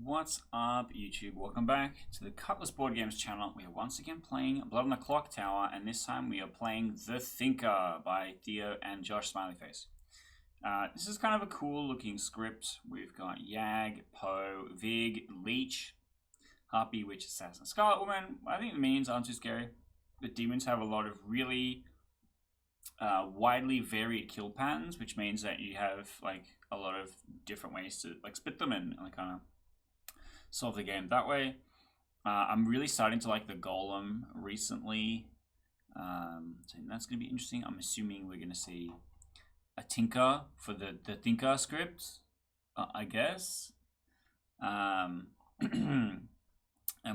What's up, YouTube? Welcome back to the Cutlass Board Games channel. We are once again playing Blood on the Clocktower, and this time we are playing The Thinker by Theo and Josh Smileyface. This is kind of a cool looking script. We've got Yag, Poe, Vig, Leech, Harpy, Witch, Assassin, Scarlet Woman. I think the minions aren't too scary. The demons have a lot of really widely varied kill patterns, which means that you have like a lot of different ways to like split them and kind of solve the game that way. I'm really starting to like the Golem recently, so that's going to be interesting. I'm assuming we're going to see a Tinker for the Thinker script, I guess. And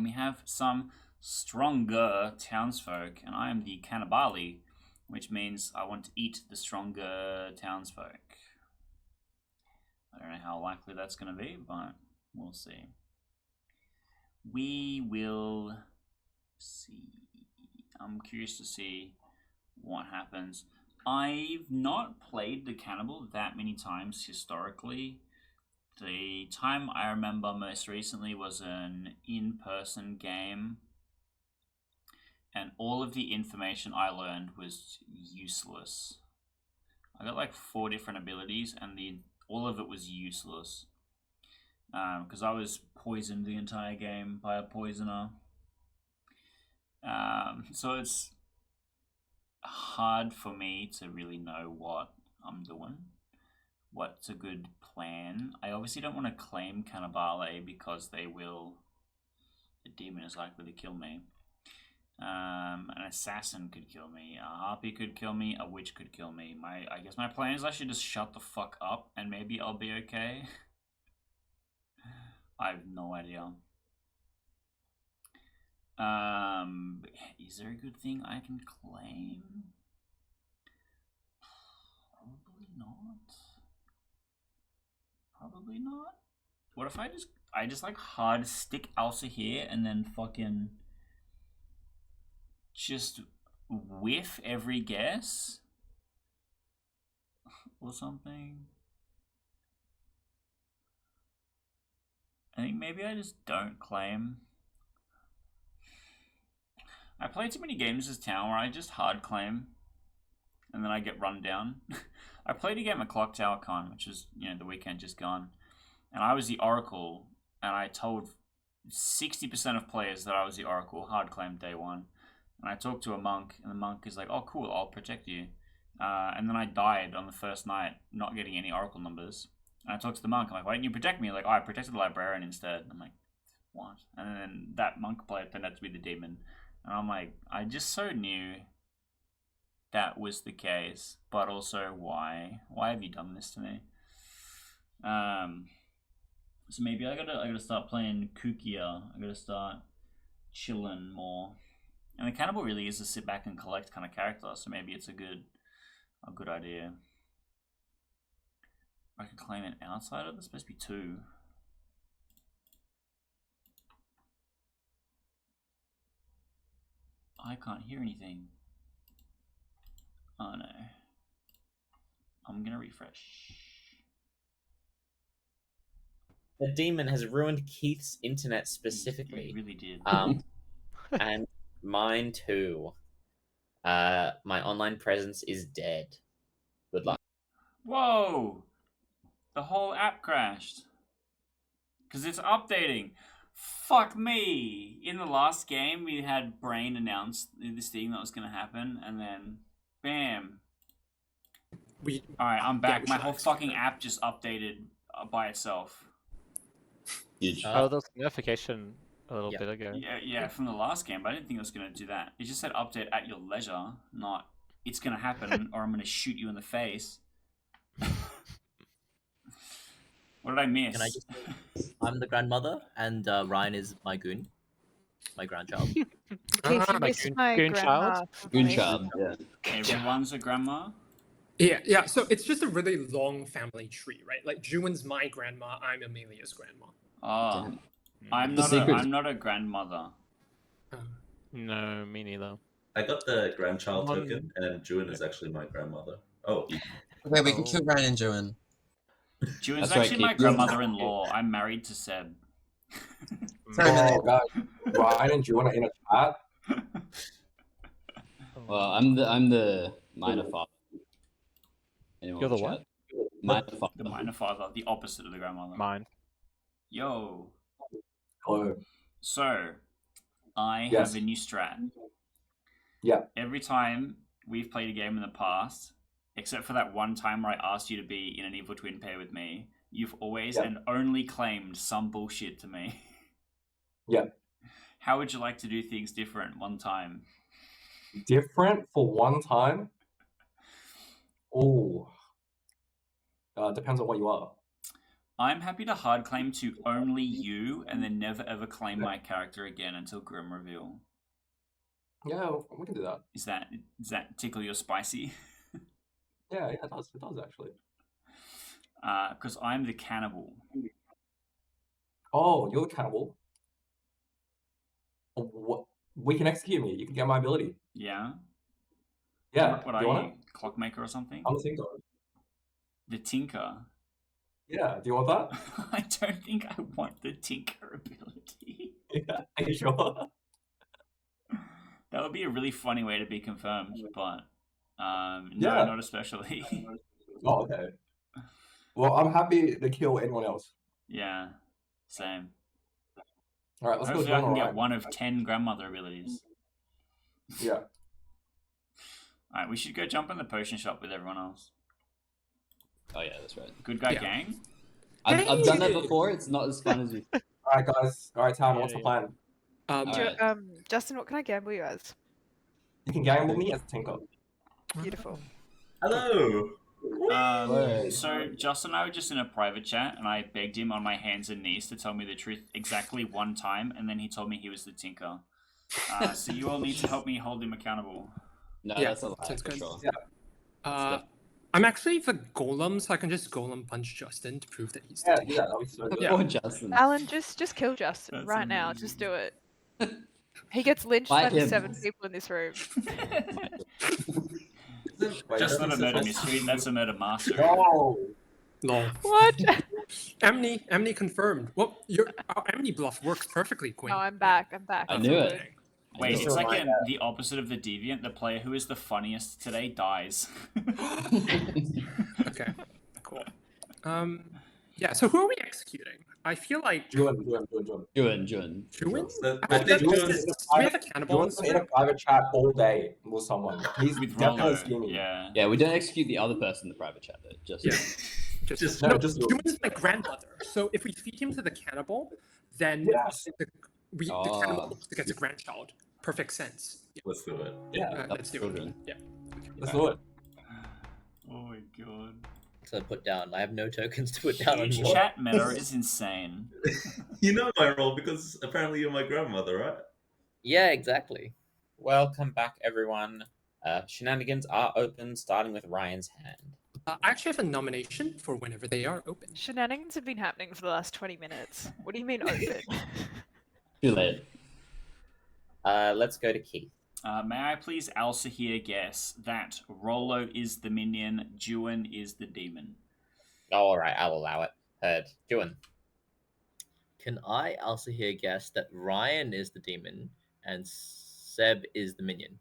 we have some stronger townsfolk, and I am the Cannibali, which means I want to eat the stronger townsfolk. I don't know how likely that's going to be, but we'll see. We will see. I'm curious to see what happens. I've not played the Cannibal that many times historically. The time I remember most recently was an in-person game, and all of the information I learned was useless. I got like 4 different abilities, and all of it was useless. Because I was poisoned the entire game by a poisoner. So it's hard for me to really know what I'm doing. What's a good plan? I obviously don't want to claim Cannibale because the demon is likely to kill me. An assassin could kill me, a harpy could kill me, a witch could kill me. I guess my plan is I should just shut the fuck up and maybe I'll be okay. I have no idea. Is there a good thing I can claim? Probably not. Probably not. What if I just like hard stick Elsa here and then fucking just whiff every guess or something? I think maybe I just don't claim. I play too many games as town where I just hard claim and then I get run down. I played a game at Clocktower Con, which is, the weekend just gone, and I was the Oracle, and I told 60% of players that I was the Oracle, hard claim day one. And I talked to a monk, and the monk is like, "Oh, cool, I'll protect you." And then I died on the first night, not getting any Oracle numbers. And I talked to the monk, I'm like, "Why didn't you protect me?" Like, "Oh, I protected the librarian instead." I'm like, "What?" And then that monk player turned out to be the demon. And I'm like, I just so knew that was the case, but also why? Why have you done this to me? So maybe I gotta start playing kookier. I gotta start chilling more. And the Cannibal really is a sit back and collect kind of character, so maybe it's a good idea. I could claim an outsider. There's supposed to be 2. I can't hear anything. Oh no. I'm gonna refresh. The demon has ruined Keith's internet specifically. He really did. And mine too. My online presence is dead. Good luck. Whoa! The whole app crashed. Because it's updating. Fuck me! In the last game, we had Brain announce this thing that was going to happen, and then, bam. Alright, I'm back. My whole fucking app just updated by itself. Huge. Oh, there was a notification a little Yeah. bit ago. Yeah, from the last game, but I didn't think it was going to do that. It just said update at your leisure, not it's going to happen or I'm going to shoot you in the face. What did I miss? Can I just say, I'm the grandmother, and Ryan is my goon, my grandchild. Keith, you missed my Goon grandma. Goonchild, yeah. Everyone's a grandma? Yeah. So it's just a really long family tree, right? Like Juwen's my grandma, I'm Amelia's grandma. Oh, The I'm not a grandmother. No, me neither. I got the grandchild token, and June is actually my grandmother. Oh, Okay, we can kill Ryan and Juan. June's That's right, actually my Keith. grandmother-in-law. I'm married to Seb. Oh god, Ryan and Juan are in a chat. Well, I'm the minor father. Anyone You're the in what? chat? Minor father. The minor father, the opposite of the grandmother. Mine. Yo. Hello. So, I Yes. have a new strat. Yeah. Every time we've played a game in the past, except for that one time where I asked you to be in an evil twin pair with me, you've always Yeah. and only claimed some bullshit to me. Yeah. How would you like to do things different one time? Different for one time? Oh. Depends on what you are. I'm happy to hard claim to only you and then never ever claim my character again until Grim Reveal. Yeah, we can do that. Does that tickle your spicy? Yeah, it does. It does actually. Because I'm the cannibal. Oh, you're the cannibal. Oh, what? We can execute me. You can get my ability. Yeah? Yeah. What do are you want you? it? Clockmaker or something? I'm the Tinker. The Tinker? Yeah. Do you want that? I don't think I want the Tinker ability. Yeah. Are you sure? That would be a really funny way to be confirmed, but no, Yeah. not especially. Oh, okay. Well, I'm happy to kill anyone else. Yeah, same. All right, let's Hopefully go. I John, can get alright. one of 10 grandmother abilities. Yeah. Alright, we should go jump in the potion shop with everyone else. Oh yeah, that's right. Good guy Yeah. gang? I've done that before. It's not as fun as you. All right, guys. All right, Tam. What's the Yeah. plan? Alright. Justin, what can I gamble you as? You can gamble me as Tinker. Beautiful. Hello. Word. So Justin and I were just in a private chat, and I begged him on my hands and knees to tell me the truth exactly one time, and then he told me he was the Tinker. So you all need to help me hold him accountable. No, Yeah, that's a lie sounds for good. sure. Yeah. I'm actually the golem, so I can just golem punch Justin to prove that he's the Yeah, Tinker. yeah, that'll be so good. Yeah. Poor Justin. Alan, just kill Justin That's right now. amazing. Just do it. He gets lynched Fight by the him. 7 people in this room. Wait, Just not a that's murder so- mystery, that's a murder master. No. Lol. What? Amni confirmed. Well, our Amni bluff works perfectly, Quinn. No, I'm back. I knew it. Wait, Just it's a like reminder. the opposite of the deviant. The player who is the funniest today dies. Okay, cool. Yeah. So who are we executing? I feel like Juan. Juin. Jun. I think Juan June's- is in a Do we have a private- cannibal? Juan's in a private chat all day with someone. He's With definitely Rollo, scheming. yeah. Yeah, we don't execute the other person in the private chat though. Just Yeah. Just- No, no, just Juin is my grandmother. So if we feed him to the cannibal, then Yes. the Oh. cannibal gets a grandchild. Perfect sense. Yeah. Let's do it. Yeah, Let's do it. children. Yeah. let's do it. Oh my god. To put down. I have no tokens to put down on Huge you. chat meta is insane. You know my role because apparently you're my grandmother, right? Yeah, exactly. Welcome back, everyone. Shenanigans are open, starting with Ryan's hand. I actually have a nomination for whenever they are open. Shenanigans have been happening for the last 20 minutes. What do you mean open? Too late. Let's go to Keith. May I please also here guess that Rollo is the minion, Juin is the demon? Oh, all right, I'll allow it. Heard. Juan. Can I also here guess that Ryan is the demon and Seb is the minion?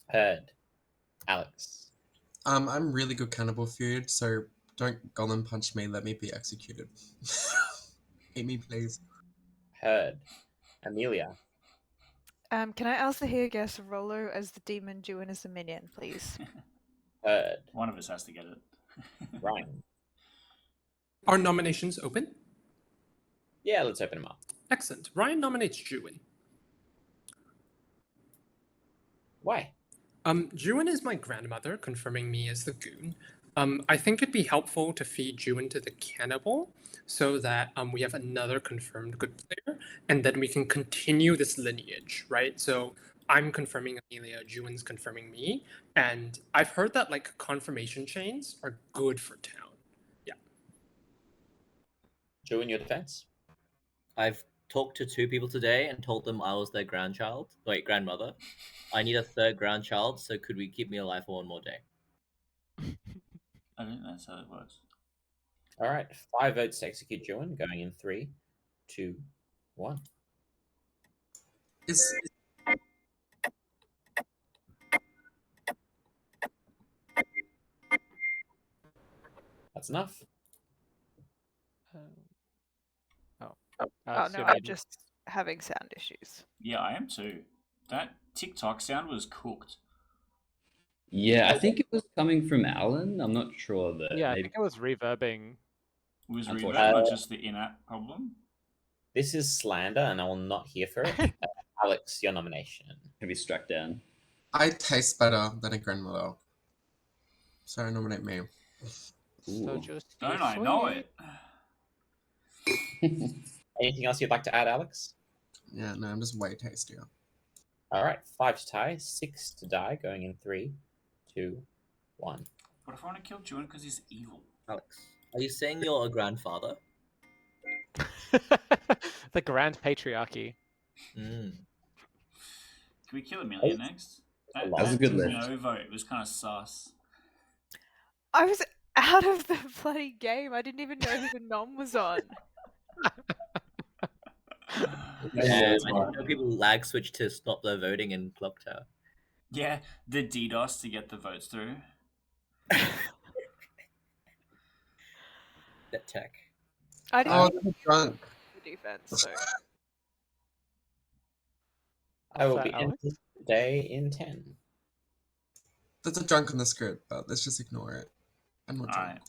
Heard. Alex. I'm really good cannibal food, so don't golem punch me. Let me be executed. Hit me, please. Heard. Amelia. Can I also here guess Rollo as the demon, Juin as the minion, please? Heard. One of us has to get it. Ryan. Are nominations open? Yeah, let's open them up. Excellent. Ryan nominates Juin. Why? Juin is my grandmother, confirming me as the goon. I think it'd be helpful to feed Juin to the cannibal so that we have another confirmed good player, and then we can continue this lineage, right? So I'm confirming Amelia, Juin's confirming me, and I've heard that like confirmation chains are good for town. Yeah. Juan, your defense? I've talked to 2 people today and told them I was their grandmother. I need a 3rd grandchild, so could we keep me alive for 1 more day? I think that's how it works. All right, 5 votes to execute Juan, going in 3, 2, 1. Is That's enough. Oh Alex, no, you're I'm muted. just having sound issues. Yeah, I am too. That TikTok sound was cooked. Yeah, I think it was coming from Alan. I'm not sure, but Yeah, I maybe think it was reverbing. It was reverb, Unfortunately. not just the in-app problem. This is slander, and I will not hear for it. Alex, your nomination. maybe struck down. I taste better than a grandmother. So nominate me. So Ooh. just Don't I know it? Anything else you'd like to add, Alex? Yeah, no, I'm just way tastier. All right, 5 to tie, 6 to die, going in 3, 2, 1. What if I want to kill Juan because he's evil? Alex, are you saying you're a grandfather? The Grand Patriarchy. Mm. Can we kill Amelia next? That was a good list. no vote. It was kind of sus. I was out of the bloody game. I didn't even know who the nom was on. Yeah, I know people lag switch to stop their voting in Clocktower. Yeah, the DDoS to get the votes through. That tech. I didn't Oh, even I'm drunk. do the defense, so I will What's be that, Alex? ending the day in 10. There's a drunk on the script, but let's just ignore it. I'm not drunk. Alright.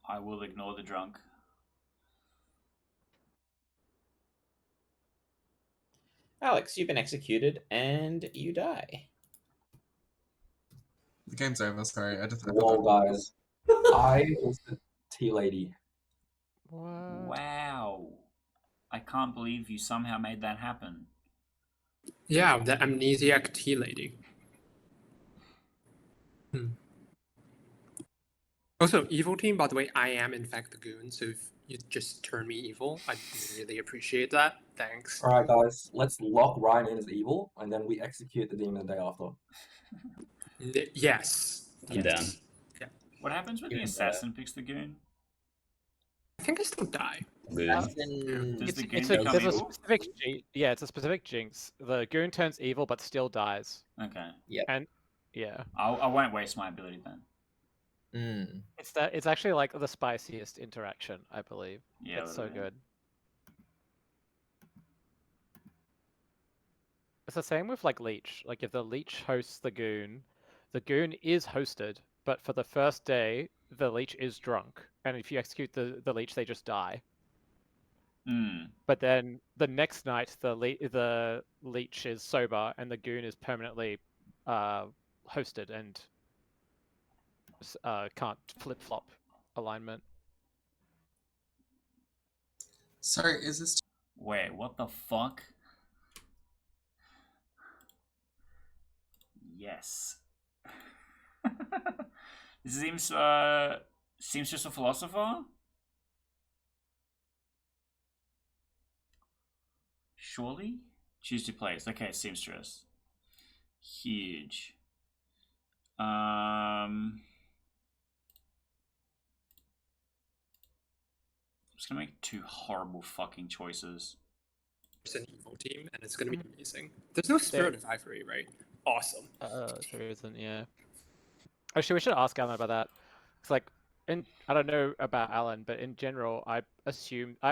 I will ignore the drunk. Alex, you've been executed, and you die. The game's over, sorry. I just Whoa, guys. I was the tea lady. What? Wow. I can't believe you somehow made that happen. Yeah, the amnesiac tea lady. Also, evil team, by the way, I am in fact the goon, so if you just turn me evil, I'd really appreciate that. Thanks. All right, guys, let's lock Ryan in as evil, and then we execute the demon the day after. Yes. I'm down. What happens when the Even assassin picks the goon? I think I still die. Good. Does the goon It's become there's a evil? specific yeah, it's a specific jinx. The goon turns evil but still dies. Okay. And yeah, I won't waste my ability then. Mm. it's actually like the spiciest interaction, I believe. Yeah, It's so that'll be- good. It's the same with like Leech. Like if the Leech hosts the goon is hosted, but for the first day, the Leech is drunk. And if you execute the Leech, they just die. Hmm. But then the next night, the Leech is sober, and the goon is permanently hosted and can't flip-flop alignment. Sorry, is this... Wait, what the fuck? Yes. This seems just a philosopher? Surely? Choose to place. Okay, seamstress. Huge. I'm just gonna make 2 horrible fucking choices. It's an evil team, and it's gonna be amazing. There's no Spirit of Ivory, right? Awesome. There isn't, yeah. Actually, we should ask Alan about that. It's like, I don't know about Alan, but in general, I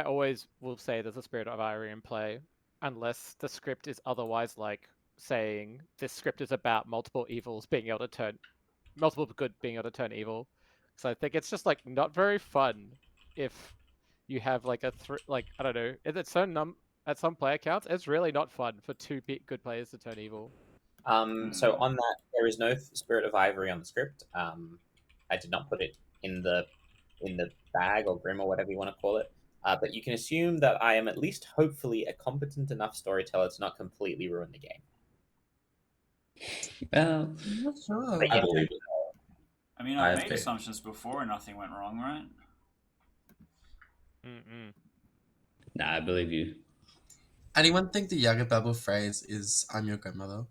always will say there's a Spirit of Ivory in play, unless the script is otherwise like saying this script is about multiple good being able to turn evil. So I think it's just like not very fun if you have like I don't know, at some player counts, it's really not fun for 2 good players to turn evil. So on that, there is no Spirit of Ivory on the script. I did not put it in the bag or grim or whatever you want to call it. But you can assume that I am at least hopefully a competent enough storyteller to not completely ruin the game. Well, I'm not sure. But I yeah, believe it. I mean, I I've have made faith. assumptions before and nothing went wrong, right? nah, I believe you. Anyone think the Yaga Babble phrase is "I'm your grandmother"?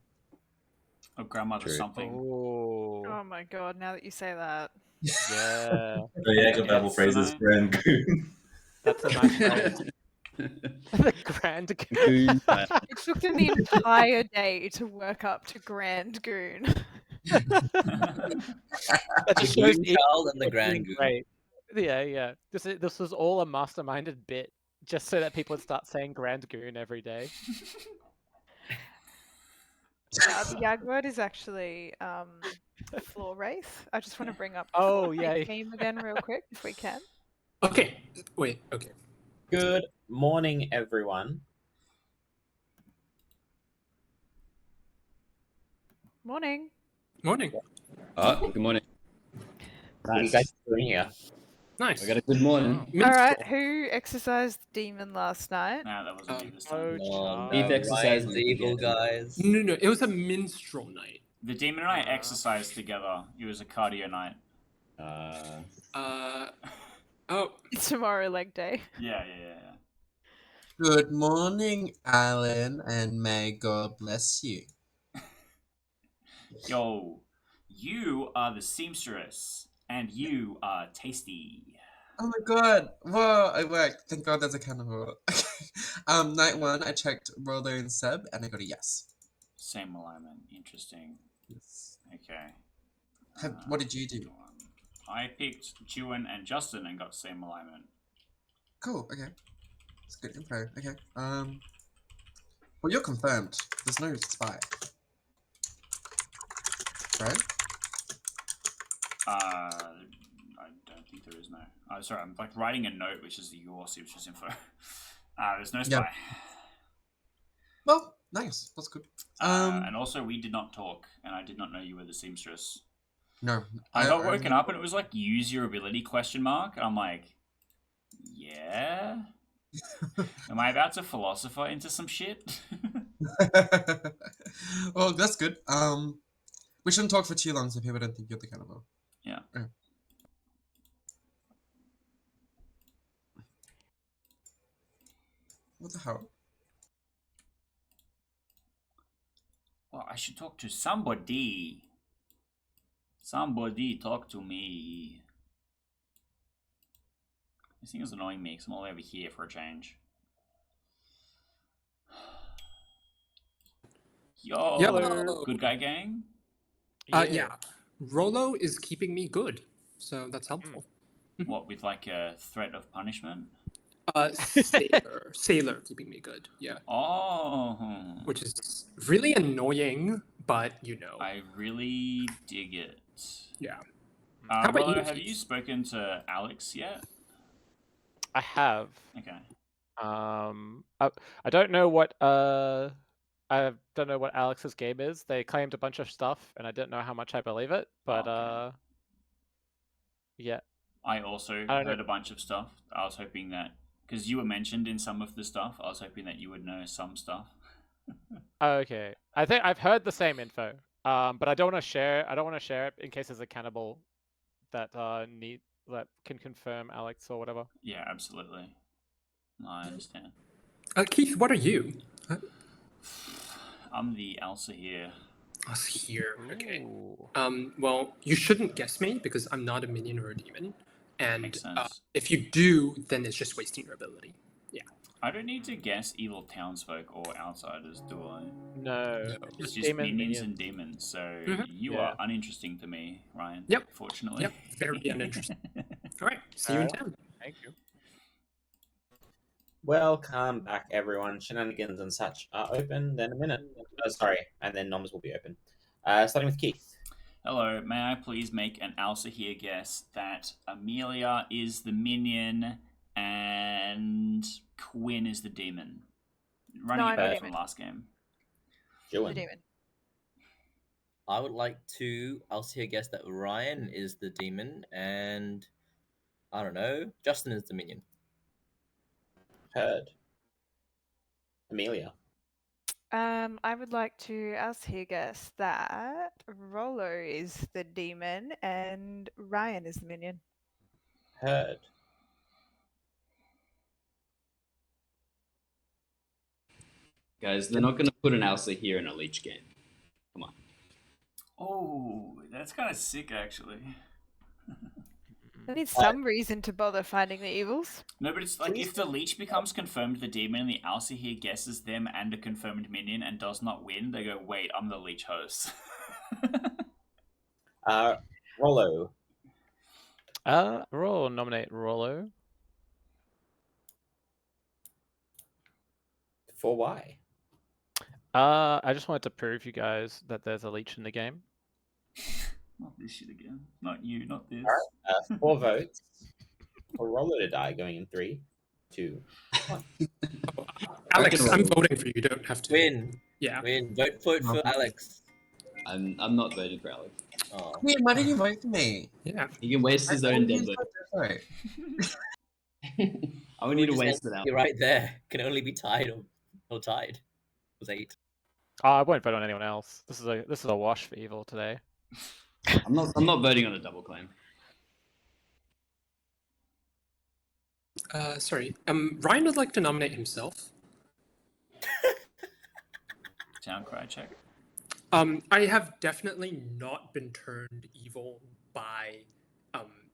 Or grandmother True. something. oh my god! Now that you say that, Yeah, The Jaeger Babel Yes, phrases tonight. Grand Goon. that's a nice phrase. The Grand Goon. It took them the entire day to work up to Grand Goon. That The just shows Goon the Child and the are Grand doing Goon. great. Yeah. This was all a masterminded bit just so that people would start saying Grand Goon every day. The Yag word is actually floor wraith. I just want to bring up the Oh, floor yeah. wraith theme again real quick if we can. Okay. Wait. Okay. Good morning, everyone. Morning. Morning. Good morning. What are you guys doing here? Nice. We got a good morning. All Minstrel. right, who exercised the demon last night? Nah, that wasn't me this Oh, time. No, Beef no, exercise Ryan's is evil, again. guys. No. It was a minstrel night. The demon and I exercised together. It was a cardio night. Oh. It's tomorrow leg day. Yeah. Good morning, Alan, and may God bless you. Yo, you are the seamstress, and you are tasty. Oh my god! Whoa, I worked. Thank God there's a cannibal. Night 1, I checked Rollo and Seb, and I got a yes. Same alignment. Interesting. Yes. Okay. What did you do? I picked Juan and Justin and got same alignment. Cool, okay. That's good info. Okay. Well, you're confirmed. There's no spy. Right? I don't think there is no. Oh, sorry, I'm like writing a note, which is your seamstress info. There's no spy. Well, nice. That's good. And also, we did not talk, and I did not know you were the seamstress. No. I got woken up, and it was like, use your ability, question mark. And I'm like, yeah? Am I about to philosopher into some shit? Well, that's good. We shouldn't talk for too long so people don't think you're the cannibal. Yeah. Okay. What the hell? Well, I should talk to somebody. Somebody talk to me. This thing is annoying me because I'm all over here for a change. Yo, Yo. good guy gang? Yeah. Rollo is keeping me good, so that's helpful. What, with like a threat of punishment? Sailor keeping me good. Yeah. Oh. Which is really annoying, but you know. I really dig it. Yeah. How about Rollo, you? have you spoken to Alex yet? I have. Okay. I don't know what I don't know what Alex's game is. They claimed a bunch of stuff, and I didn't know how much I believe it. But yeah. I also heard a bunch of stuff. I was hoping that because you were mentioned in some of the stuff, I was hoping that you would know some stuff. Okay, I think I've heard the same info. But I don't want to share. I don't want to share it in case there's a cannibal that that can confirm Alex or whatever. Yeah, absolutely. No, I understand. Keith, what are you? I'm the Elsa here. Us here. Okay. Ooh. Well, you shouldn't guess me because I'm not a minion or a demon, and Makes sense. if you do, then it's just wasting your ability. Yeah. I don't need to guess evil townsfolk or outsiders, do I? No. It's just minions and demons, so you are uninteresting to me, Ryan. Yep. Fortunately. Yep. Very uninteresting. All right. See you in town. Thank you. Welcome back, everyone. Shenanigans and such are open. Then a minute. Sorry, and then noms will be open. Starting with Keith. Hello, may I please make an Elsa here guess that Amelia is the minion and Quinn is the demon? Running it back from last game. The demon. I would like to Elsa guess that Ryan is the demon and I don't know, Justin is the minion. Heard. Amelia. I would like to here guess that Rollo is the demon and Ryan is the minion. Heard. Guys, they're not going to put an Elsa here in a Leech game. Come on. Oh, that's kind of sick, actually. I need some reason to bother finding the evils. No, but it's like if the leech becomes confirmed the demon and the Alsa here guesses them and a confirmed minion and does not win, they go, wait, I'm the leech host. Rollo. Roll nominate Rollo. For why? I just wanted to prove you guys that there's a leech in the game. Not this shit again. Not you, not this. All right, 4 votes for Rollo to die going in 3, 2, 1. Alex, I'm voting for you. You don't have to. Win. Yeah. Win. Vote for Alex. I'm not voting for Alex. Oh. Wait, why didn't you vote for me? Yeah. He can waste his own dead vote. Right. I would need to waste it out. You're right there. Can only be tied or tied. It was 8. I won't vote on anyone else. This is a wash for evil today. I'm not voting on a double claim. Sorry. Ryan would like to nominate himself. Town cry check. I have definitely not been turned evil by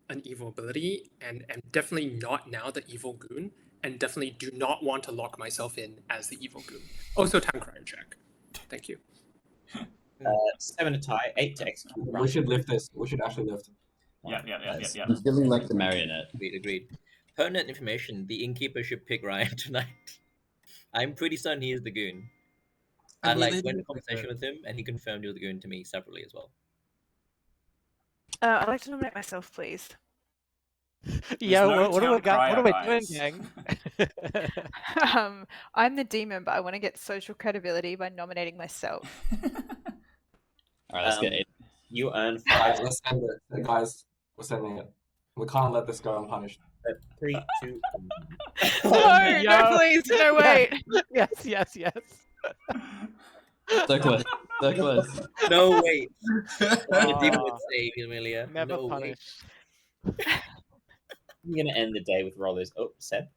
an evil ability, and am definitely not now the evil goon, and definitely do not want to lock myself in as the evil goon. Also, town crier check. Thank you. 7 to tie, 8 to execute. We should lift this. We should actually lift. Yeah. I'm feeling like the marionette. Agreed. Pertinent information. The innkeeper should pick Ryan tonight. I'm pretty certain he is the goon. I went in conversation with him, and he confirmed he was the goon to me separately as well. I'd like to nominate myself, please. Yeah, no what are we town doing, crier, gang? I'm the demon, but I want to get social credibility by nominating myself. All right, let's get 8. You earn Guys, 5. let's send it. Guys, we're sending it. We can't let this go unpunished. 3, 2, 1. No, no. please, no, wait. Yes. So close. So close. No, wait. The demon Ah. would save you, Amelia. Never no, punish. I'm going to end the day with Rollo's. Oh, Seb.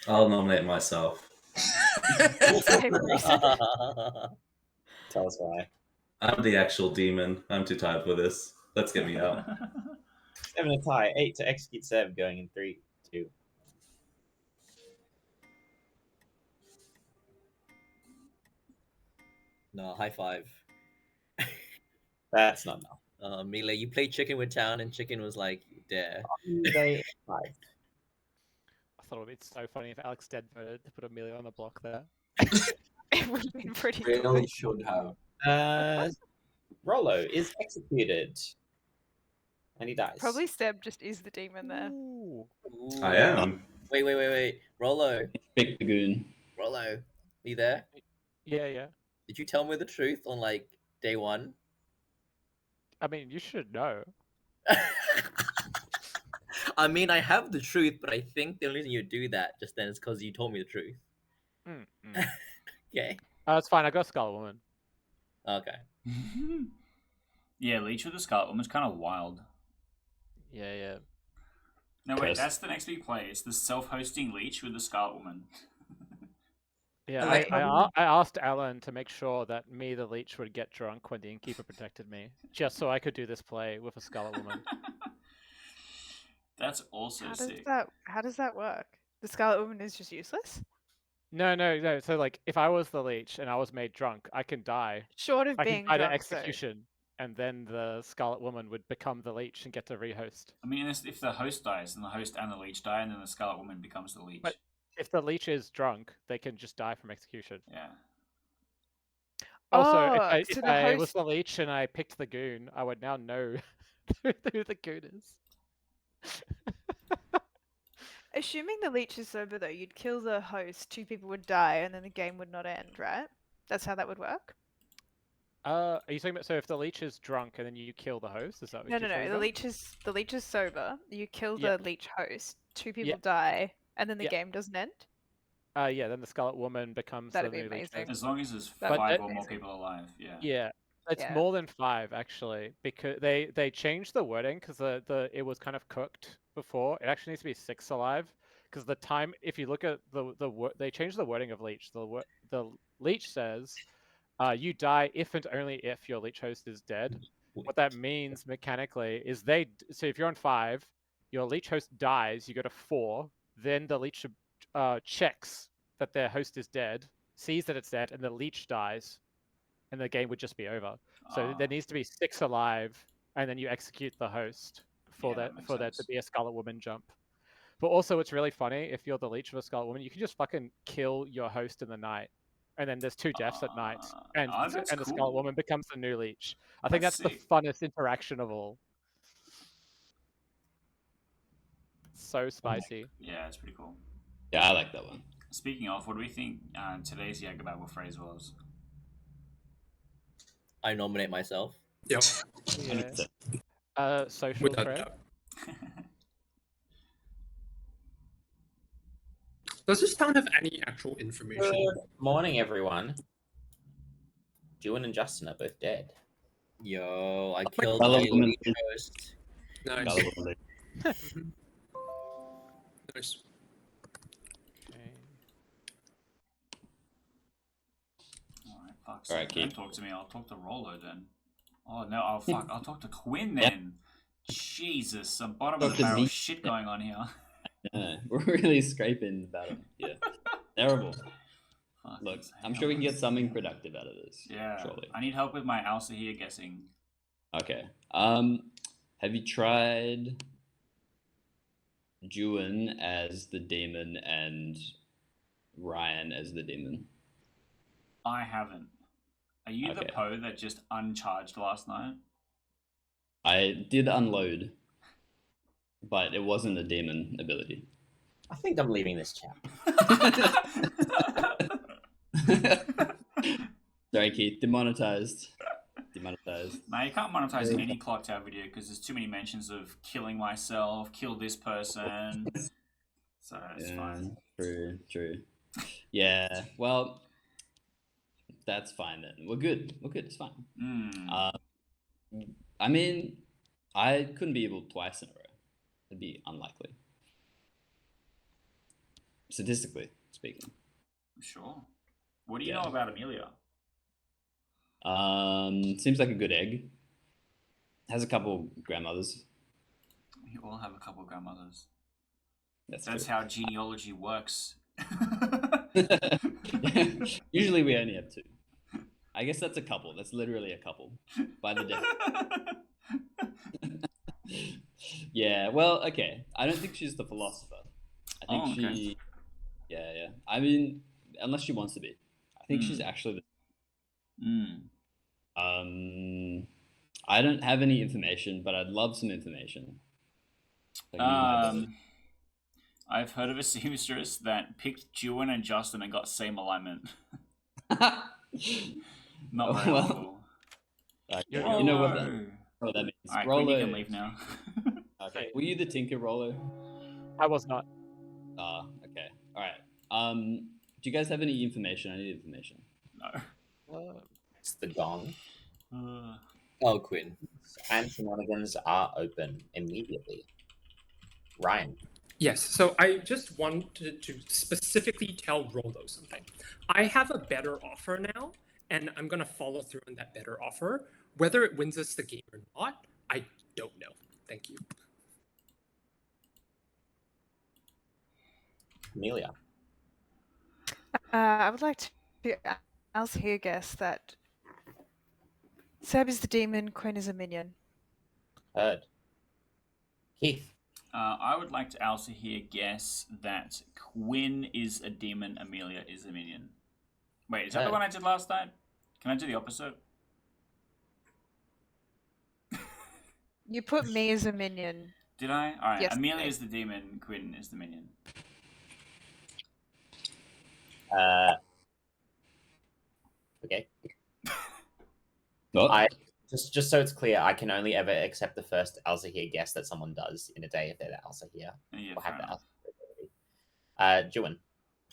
I'll nominate myself. Same reason. Tell us why. I'm the actual demon. I'm too tired for this. Let's get me out. 7 to tie, 8 to execute Seb going in 3, 2. No, high five. That's not enough. Mila, you played chicken with Town, and chicken was like, dare. They 5. I thought it would be so funny if Alex dead voted to put Amelia on the block there. It would have been pretty Really cool. should have. Rollo is executed. And he dies. Probably Seb just is the demon there. Ooh. Ooh. I am. Wait. Rollo. Pick the goon. Rollo. Are you there? Yeah. Did you tell me the truth on like day 1? I mean, you should know. I mean, I have the truth, but I think the only reason you do that just then is because you told me the truth. Okay. It's fine. I got Scarlet Woman. Okay. Yeah, Leech with the Scarlet Woman's kind of wild. Yeah. No, wait, Yes. that's the next big play. It's the self-hosting Leech with the Scarlet Woman. Yeah, Like- I asked Alan to make sure that me, the leech, would get drunk when the innkeeper protected me, just so I could do this play with a Scarlet Woman. That's also How sick. does that work? The Scarlet Woman is just useless? No. So, like, if I was the leech and I was made drunk, I can die. Short of I being can die to drunk, though. execution, and then the Scarlet Woman would become the leech and get to rehost. I mean, if the host dies, then the host and the Leech die, and then the Scarlet Woman becomes the Leech. But- If the leech is drunk, they can just die from execution. Yeah. Also, Oh, if so I the host... was the leech and I picked the goon, I would now know who the goon is. Assuming the leech is sober, though, you'd kill the host, 2 people would die, and then the game would not end, right? That's how that would work? Are you talking about, so if the leech is drunk and then you kill the host, is that what No. you're talking The about? leech is sober. You kill Yeah. the leech host. 2 people Yeah. die, and then the Yeah. game doesn't end. Yeah, then the Scarlet Woman becomes That'd the be new leech amazing. host. As long as there's That would 5 be or more amazing. people alive, yeah. Yeah, it's Yeah. more than 5 actually, because they changed the wording because it was kind of cooked before. It actually needs to be 6 alive because the time, if you look at they changed the wording of leech. The leech says, you die if and only if your leech host is dead. What that means mechanically is so if you're on 5 your leech host dies, you go to 4. Then the leech checks that their host is dead, sees that it's dead, and the leech dies, and the game would just be over. So there needs to be 6 alive, and then you execute the host for Yeah, that there to be a Scarlet Woman jump. But also, it's really funny if you're the leech of a Scarlet Woman, you can just fucking kill your host in the night, and then there's 2 deaths at night, and that's the cool. Scarlet Woman becomes the new leech. I think that's the sick. funnest interaction of all. So spicy. Yeah, it's pretty cool. Yeah, I like that one. Speaking of, what do we think today's Jagababble phrase was? I nominate myself. Yep. Yeah. Social Without thread. doubt. Does this town have any actual information? Good morning, everyone. Juin and Justin are both dead. Yo, I my killed God. my Woman. leech host. Nice. Gullible. Nice. Okay. Alright, fuck. Alright, Don't Keith. talk to me. I'll talk to Rolo then. Oh no! Oh fuck! I'll talk to Quinn then. Jesus, some bottom of Talk the to barrel me. shit going on here. Yeah, we're really scraping the bottom. Yeah, terrible. Fuck, Look, it's I'm sure we can hell. get something productive out of this. Yeah, surely. I need help with my Elsa here guessing. Okay. Have you tried Juin as the demon and Ryan as the demon? I haven't. Are you the Okay. Poe that just uncharged last night? I did unload, but it wasn't a demon ability. I think I'm leaving this chat. Sorry, Keith. Demonetized. Demonetized. No, you can't monetize any Clocktower video because there's too many mentions of killing myself, kill this person. So it's fine. True. Yeah, well, that's fine then. We're good. It's fine. I mean, I couldn't be able twice in a row. It'd be unlikely. Statistically speaking. Sure. What do you know about Amelia? Seems like a good egg. Has a couple grandmothers. We all have a couple of grandmothers. That's That's true. how genealogy works. Usually we only have 2. I guess that's a couple. That's literally a couple by the death. Yeah, well, okay. I don't think she's the philosopher. I think she... Yeah. I mean, unless she wants to be. I think she's actually the... I don't have any information, but I'd love some information. I've heard of a seamstress that picked Juin and Justin and got same alignment. Not very helpful. You know what that means. Alright, Rollo, Quinn, you can leave now. Okay. Were you the Tinker, Rollo? I was not. Okay. Alright. Do you guys have any information? I need information. No. It's the gong. Oh, Quinn. And shenanigans are open immediately. Ryan. Yes, so I just wanted to specifically tell Rolo something. I have a better offer now, and I'm going to follow through on that better offer. Whether it wins us the game or not, I don't know. Thank you. Amelia. I would like to else here guess that Seb is the demon, Quinn is a minion. Heard. Keith. I would like to also here guess that Quinn is a demon, Amelia is a minion. Wait, is that the one I did last night? Can I do the opposite? You put me as a minion. Did I? Alright, Yes, Amelia okay. is the demon, Quinn is the minion. Okay. What? I just so it's clear, I can only ever accept the first Elsa here guess that someone does in a day if they're the Elsa here. Yeah, Or have fair the enough. Elsa ability. Juin.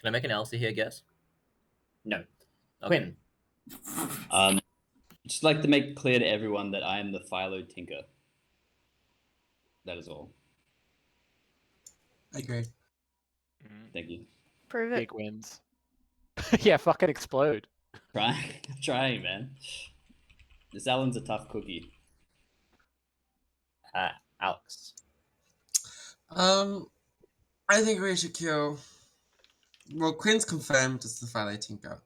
Can I make an Elsa here guess? No. Okay. Quinn. Just like to make clear to everyone that I am the Philo Tinker. That is all. I agree. Thank you. Prove it. Big wins. Yeah, fucking explode. Trying, man. This Alan's a tough cookie. Alex. I think we should kill. Well, Quinn's confirmed as the Friday Tinker,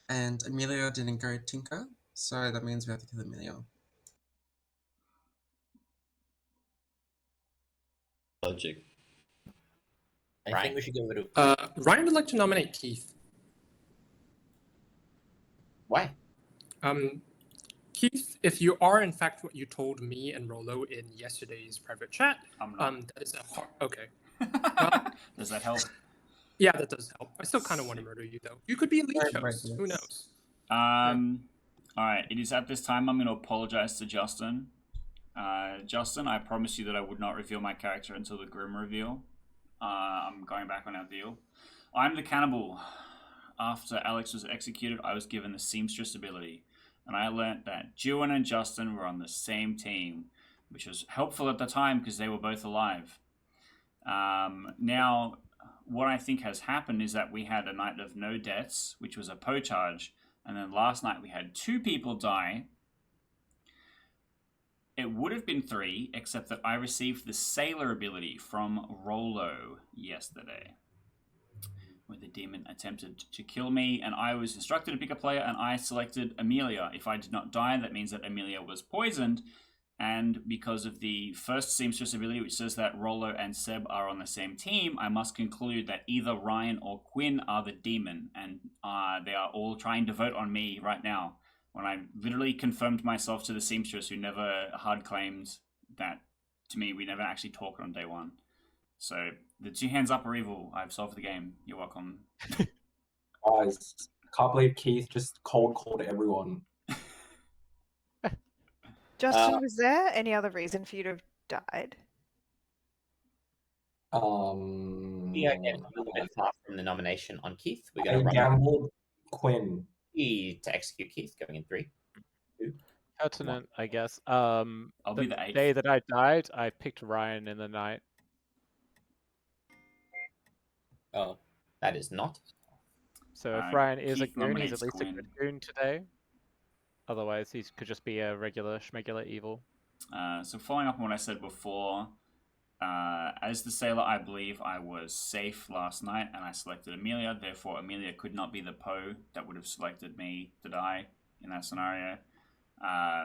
and Emilio didn't go Tinker, so that means we have to kill Emilio. Logic. I think we should get rid of. Ryan would like to nominate Keith. Why? Keith, if you are in fact what you told me and Rolo in yesterday's private chat, that is a hard. Okay. Well, does that help? Yeah, that does help. I still kind of want to murder you, though. You could be elite host. Who knows? All right. It is at this time I'm going to apologize to Justin. Justin, I promised you that I would not reveal my character until the Grim reveal. I'm going back on our deal. I'm the cannibal. After Alex was executed, I was given the seamstress ability, and I learnt that Juan and Justin were on the same team, which was helpful at the time because they were both alive. Now, what I think has happened is that we had a night of no deaths, which was a Poe charge, and then last night we had 2 people die. It would have been 3, except that I received the Sailor ability from Rolo yesterday, where the demon attempted to kill me, and I was instructed to pick a player, and I selected Amelia. If I did not die, that means that Amelia was poisoned, and because of the first seamstress ability, which says that Rolo and Seb are on the same team, I must conclude that either Ryan or Quinn are the demon, and they are all trying to vote on me right now, when I literally confirmed myself to the seamstress, who never hard claimed that to me. We never actually talked on day 1. So the 2 hands up are evil. I've solved the game. You're welcome. Guys, can't believe Keith just cold called everyone. Justin, was there any other reason for you to have died? We are getting a little bit far from the nomination on Keith. We're going to gambled Quinn to execute Keith, going in 3, 2. Pertinent, I guess. I'll be the 8th. Day that I died, I picked Ryan in the night. Oh, that is not. So if Ryan is Keith a goon, he's at least Quinn. a good goon today. Otherwise, he could just be a regular schmegular evil. So following up on what I said before, as the Sailor, I believe I was safe last night, and I selected Amelia. Therefore, Amelia could not be the Poe that would have selected me to die in that scenario,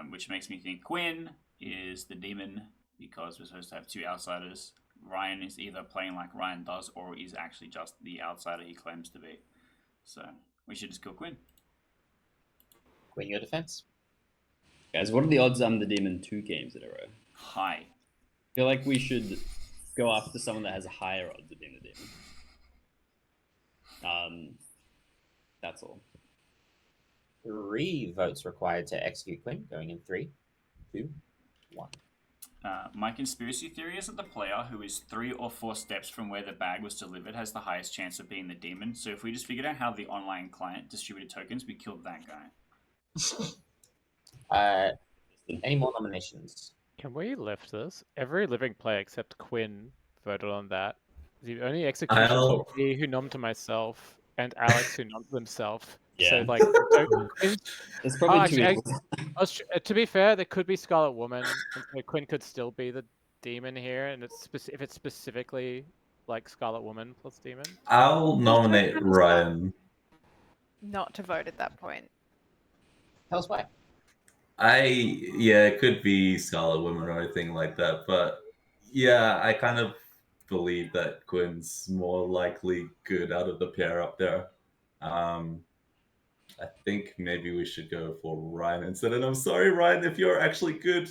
which makes me think Quinn is the demon, because we're supposed to have 2 outsiders. Ryan is either playing like Ryan does, or is actually just the outsider he claims to be. So we should just kill Quinn. Quinn, your defense. Guys, what are the odds I'm the demon 2 games in a row? High. I feel like we should go after someone that has higher odds of being the demon. That's all. 3 votes required to execute Quinn, going in 3, 2, 1. My conspiracy theory is that the player who is 3 or 4 steps from where the bag was delivered has the highest chance of being the demon. So if we just figured out how the online client distributed tokens, we killed that guy. Any more nominations? Can we lift this? Every living player except Quinn voted on that. The only execution was me who nommed to myself, and Alex who nommed himself. Yeah. So like, it's probably to be fair, there could be Scarlet Woman, and so Quinn could still be the demon here, and if it's specifically like Scarlet Woman plus demon. I'll nominate Ryan. Not to vote at that point. Tell us why. It could be Scarlet Woman or anything like that, but yeah, I kind of believe that Quinn's more likely good out of the pair up there. I think maybe we should go for Ryan instead. And I'm sorry, Ryan, if you're actually good.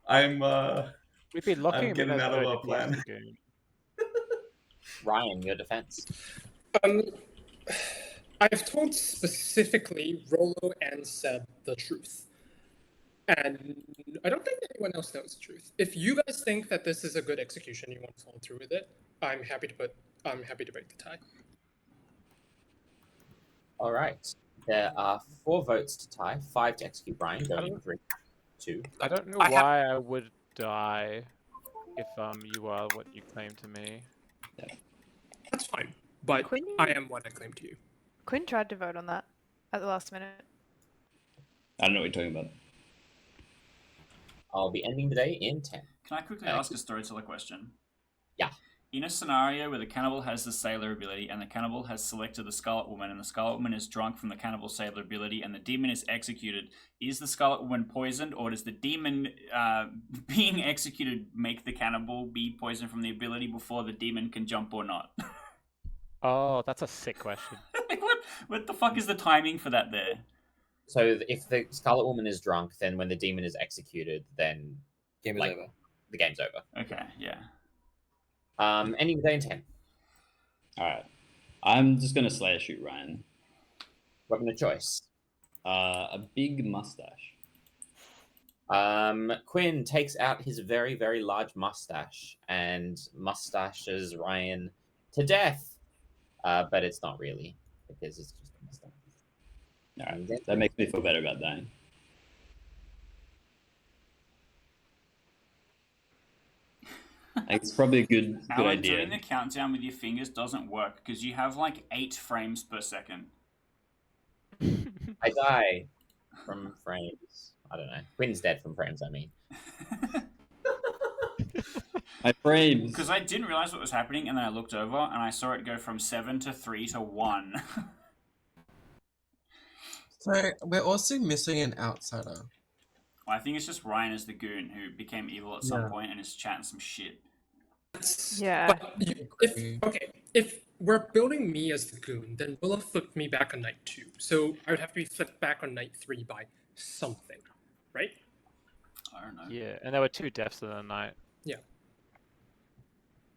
We'd be locking him in getting as out of vote our if he was plan. the goon. Ryan, your defense. I've told specifically Rolo and Seb the truth. And I don't think anyone else knows the truth. If you guys think that this is a good execution, you want to follow through with it, I'm happy to break the tie. All right. There are 4 votes to tie, 5 to execute Brian, going in 3, 2. I don't know why I would die if you are what you claim to me. Yeah. That's fine, but Quinn, I am what I claim to you. Quinn tried to vote on that at the last minute. I don't know what you're talking about. I'll be ending the day in 10. Can I quickly ask a storyteller question? Yeah. In a scenario where the cannibal has the sailor ability and the cannibal has selected the Scarlet Woman and the Scarlet Woman is drunk from the cannibal sailor ability and the demon is executed, is the Scarlet Woman poisoned, or does the demon being executed make the cannibal be poisoned from the ability before the demon can jump or not? Oh, that's a sick question. Like, what the fuck is the timing for that there? So if the Scarlet Woman is drunk, then when the demon is executed, then Game is over. The game's over. Okay, yeah. Ending the day in 10. All right. I'm just gonna Slayer shoot Ryan. Weapon of choice. A big mustache. Quinn takes out his very, very large mustache and mustaches Ryan to death. But it's not really, because it's just a mustache. All right. That makes me feel better about dying. It's probably a good Alan, idea. doing the countdown with your fingers doesn't work because you have like 8 frames per second. I die from frames. I don't know. Quinn's dead from frames, I mean. My frames. Because I didn't realize what was happening, and then I looked over and I saw it go from 7 to 3 to 1. So we're also missing an outsider. I think it's just Ryan as the goon who became evil at some point and is chatting some shit. Yeah. But if we're building me as the goon, then Will have flipped me back on night 2. So I would have to be flipped back on night 3 by something, right? I don't know. Yeah, and there were 2 deaths in the night. Yeah.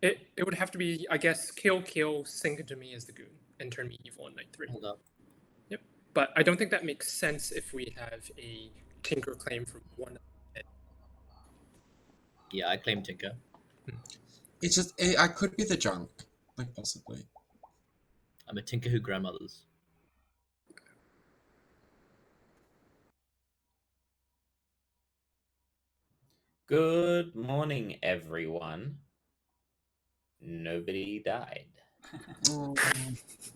It would have to be, I guess, kill, sink into me as the goon, and turn me evil on night 3. Hold up. Yep. But I don't think that makes sense if we have a Tinker claim from one. Yeah, I claim Tinker. It's just I could be the junk, like possibly. I'm a Tinker who grandmothers. Good morning, everyone. Nobody died.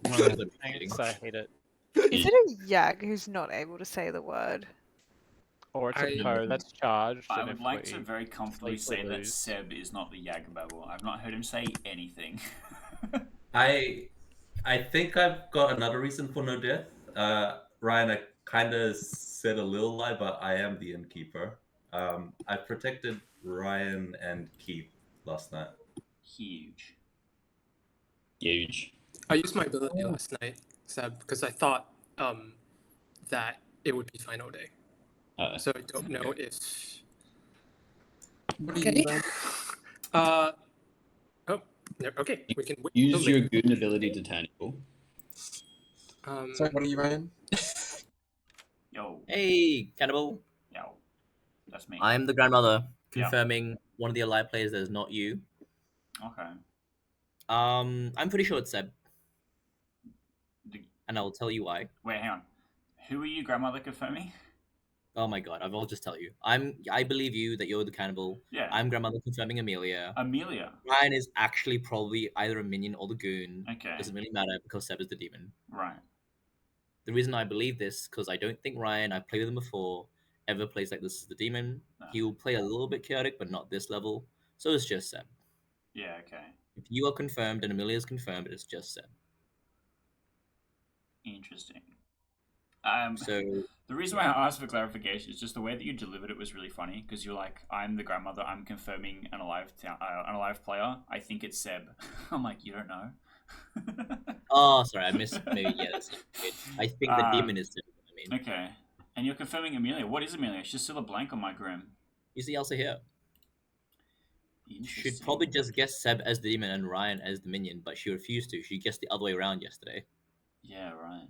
Thanks, I hate it. Is it a Yag who's not able to say the word? Or it's a Poe that's charged. I and would if like we to very comfortably say that lose- Seb is not the Yagababble. I've not heard him say anything. I think I've got another reason for no death. Ryan, I kind of said a little lie, but I am the innkeeper. I protected Ryan and Keith last night. Huge. Huge. I used my ability last night, Seb, because I thought that it would be final day. So I don't know if. Okay. Okay. We can use your goon ability to turn evil. Sorry, what are you, Ryan? Yo. Hey, cannibal. Yo. That's me. I'm the grandmother, confirming one of the alive players that is not you. Okay. I'm pretty sure it's Seb. And I will tell you why. Wait, hang on. Who are you, grandmother, confirming? Oh my god, I will just tell you. I believe you that you're the cannibal. Yeah. I'm grandmother confirming Amelia. Amelia. Ryan is actually probably either a minion or the goon. Okay. Doesn't really matter because Seb is the demon. Right. The reason I believe this because I don't think Ryan, I've played with him before, ever plays like this as the demon. No. He will play a little bit chaotic, but not this level. So it's just Seb. Yeah, okay. If you are confirmed and Amelia is confirmed, it's just Seb. Interesting. So the reason why I asked for clarification is just the way that you delivered it was really funny because you're like, "I'm the grandmother. I'm confirming an alive player. I think it's Seb." I'm like, "You don't know." Oh, sorry, I missed. Maybe yes. I think the demon is Seb. I mean. Okay, and you're confirming Amelia. What is Amelia? She's still a blank on my grim. You see Elsa here. Should probably just guess Seb as the demon and Ryan as the minion, but she refused to. She guessed the other way around yesterday. Yeah, right.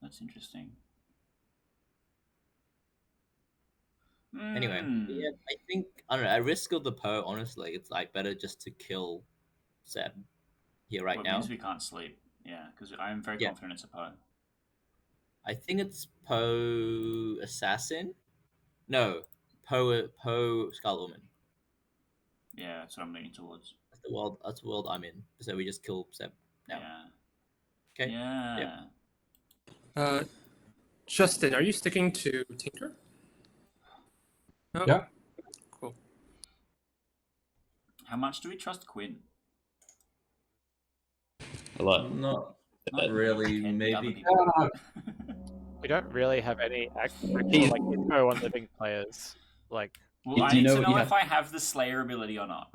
That's interesting. Anyway, yeah, I think I don't know. At risk of the Poe, honestly, it's like better just to kill Seb here right now. Means we can't sleep. Yeah, because I'm very confident it's a Poe. I think it's Poe assassin. No, Poe Scarlet Woman. Yeah, that's what I'm leaning towards. That's the world I'm in. So we just kill Seb now. Yeah. Okay. Yeah. Yep. Justin, are you sticking to Tinker? Oh. Yeah. Cool. How much do we trust Quinn? A lot. Not Not really. can the other Maybe. people. We don't really have any actual He's- like info on living players. Like, Well, Do I you need know to what know you if have- I have the Slayer ability or not.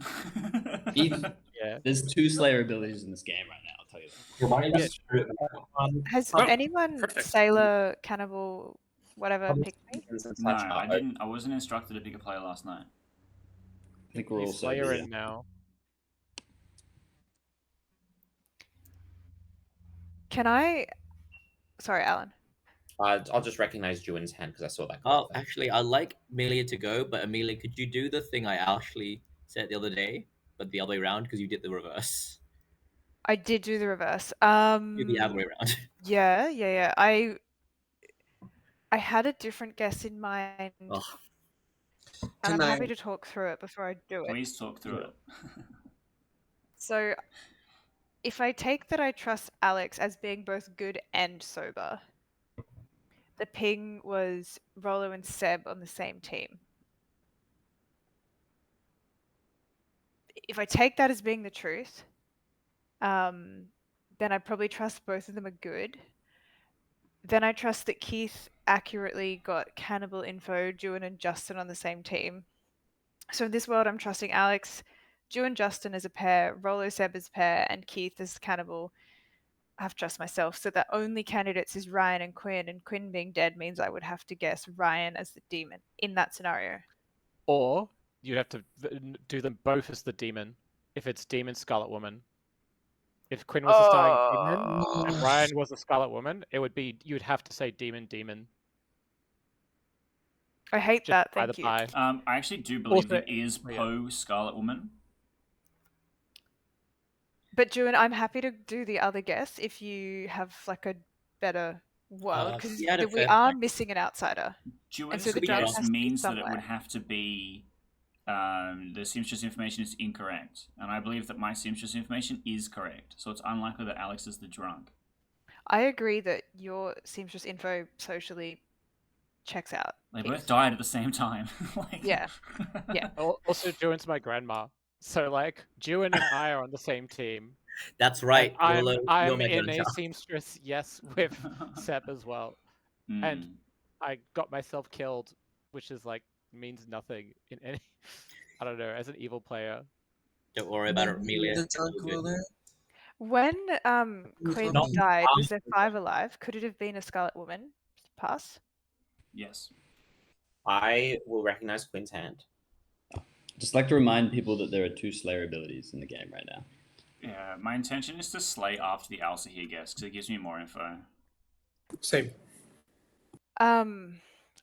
Heath, yeah. there's 2 Slayer abilities in this game right now. I'll tell you that. Remind Yeah. us to shoot it. Has Oh, anyone perfect. Sailor, Cannibal, whatever picked me? No, I didn't. I wasn't instructed to pick a player last night. I think we're all He's Slayer sober, in now. Can I? Sorry, Alan. I'll just recognize Juin's hand because I saw that. Oh, actually, I'd like Amelia to go, but Amelia, could you do the thing I actually said the other day, but the other way around because you did the reverse? I did do the reverse. Do the other way around. Yeah. I had a different guess in mind, Oh, and Can I'm I? happy to talk through it before I do it. Please talk through it. So, if I take that I trust Alex as being both good and sober, the ping was Rolo and Seb on the same team. If I take that as being the truth, then I probably trust both of them are good. Then I trust that Keith accurately got Cannibal info, Juin and Justin on the same team. So in this world, I'm trusting Alex, Juin, Justin as a pair, Rolo, Seb as a pair, and Keith as Cannibal. I have to trust myself. So the only candidates is Ryan and Quinn being dead means I would have to guess Ryan as the demon in that scenario. Or you'd have to do them both as the demon. If it's Demon Scarlet Woman. If Quinn was a starting demon and Ryan was a Scarlet Woman, it would be you'd have to say demon. I hate Just that. by Thank the you. by. I actually do believe Also- it is oh, yeah. Poe Scarlet Woman. But Juin, I'm happy to do the other guess if you have like a better world because you had a we fair are point. missing an outsider. Juin's so the drug guess has to be means that it somewhere. would have to be the seamstress information is incorrect, and I believe that my seamstress information is correct. So it's unlikely that Alex is the drunk. I agree that your seamstress info socially checks out. They Keith. both died at the same time. Like... Yeah. Yeah. Also, Juin's my grandma. So, like, Juin and I are on the same team. that's right. I'm Rolo, I'm you're my in a grandchild. seamstress, yes, with Seb as well. And Hmm. I got myself killed, which is like means nothing in any. I don't know. As an evil player, Don't worry about it, Amelia. The It's all drunk good. ruler. When You Quinn told me. died, was there 5 alive? Could it have been a Scarlet Woman? Pass. Yes. I will recognize Quinn's hand. Just like to remind people that there are 2 Slayer abilities in the game right now. Yeah, my intention is to slay after the Alsahir guess because it gives me more info. Same.